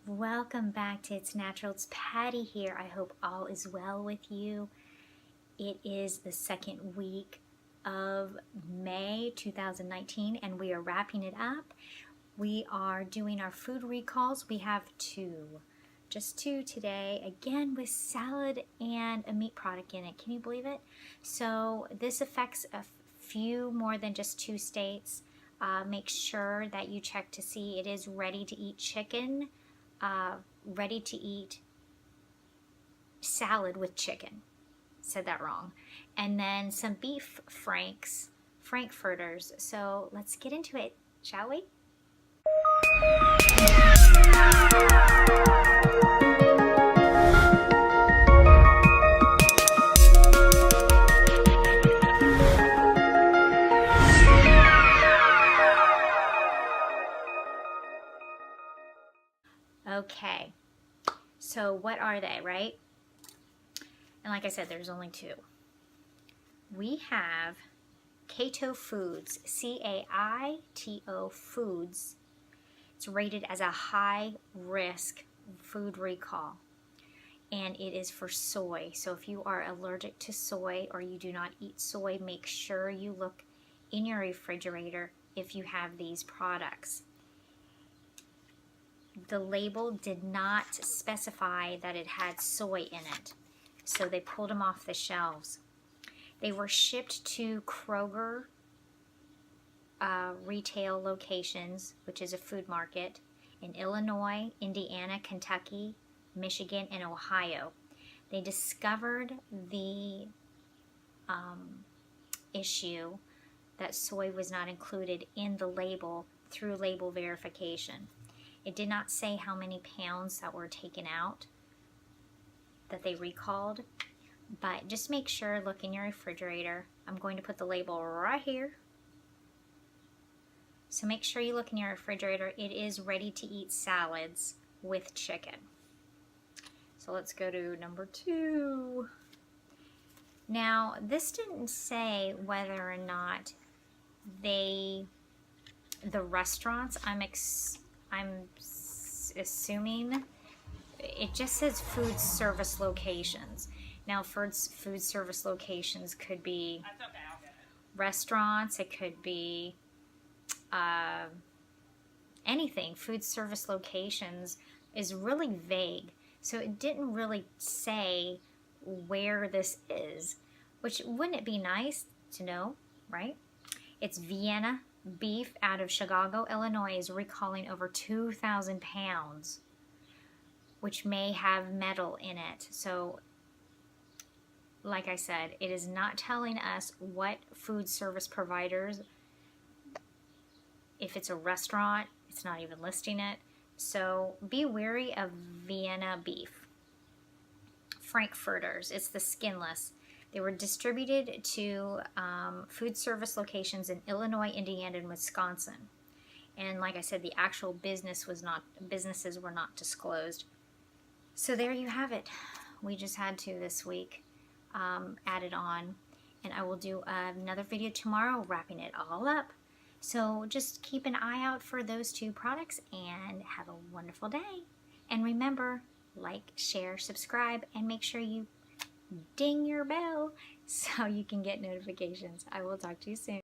Welcome back to It's Natural. It's Patty here. I hope all is well with you. It is the second week of May 2019 and we are wrapping it up. We are doing our food recalls. We have just two today, again with salad and a meat product in it. Can you believe it? So this affects a few more than just 2 states. Make sure that you check to see it is ready to eat chicken. Ready to eat salad with chicken. Said that wrong. And then some beef frankfurters. So let's get into it, shall we? Okay, so what are they, right? And like I said, there's only 2. We have Caito Foods, C-A-I-T-O Foods. It's rated as a high-risk food recall, and it is for soy. So if you are allergic to soy or you do not eat soy, make sure you look in your refrigerator if you have these products. The label did not specify that it had soy in it, so they pulled them off the shelves. They were shipped to Kroger retail locations, which is a food market, in Illinois, Indiana, Kentucky, Michigan, and Ohio. They discovered the issue that soy was not included in the label through label verification. It did not say how many pounds that were taken out that they recalled, but just make sure, look in your refrigerator. I'm going to put the label right here. So make sure you look in your refrigerator. It is ready to eat salads with chicken. So let's go to number 2. Now, this didn't say whether or not the restaurants, I'm assuming it just says food service locations. Now, food service locations could be restaurants, it could be anything. Food service locations is really vague, so it didn't really say where this is, which wouldn't it be nice to know, right? It's Vienna Beef out of Chicago, Illinois is recalling over 2,000 pounds, which may have metal in it. So, like I said, it is not telling us what food service providers. If it's a restaurant, it's not even listing it. So be wary of Vienna beef. Frankfurters, it's the skinless. They were distributed to food service locations in Illinois, Indiana, and Wisconsin. And like I said, the actual businesses were not disclosed. So there you have it. We just had to this week add it on. And I will do another video tomorrow wrapping it all up. So just keep an eye out for those 2 products and have a wonderful day. And remember, like, share, subscribe, and make sure you ding your bell so you can get notifications. I will talk to you soon.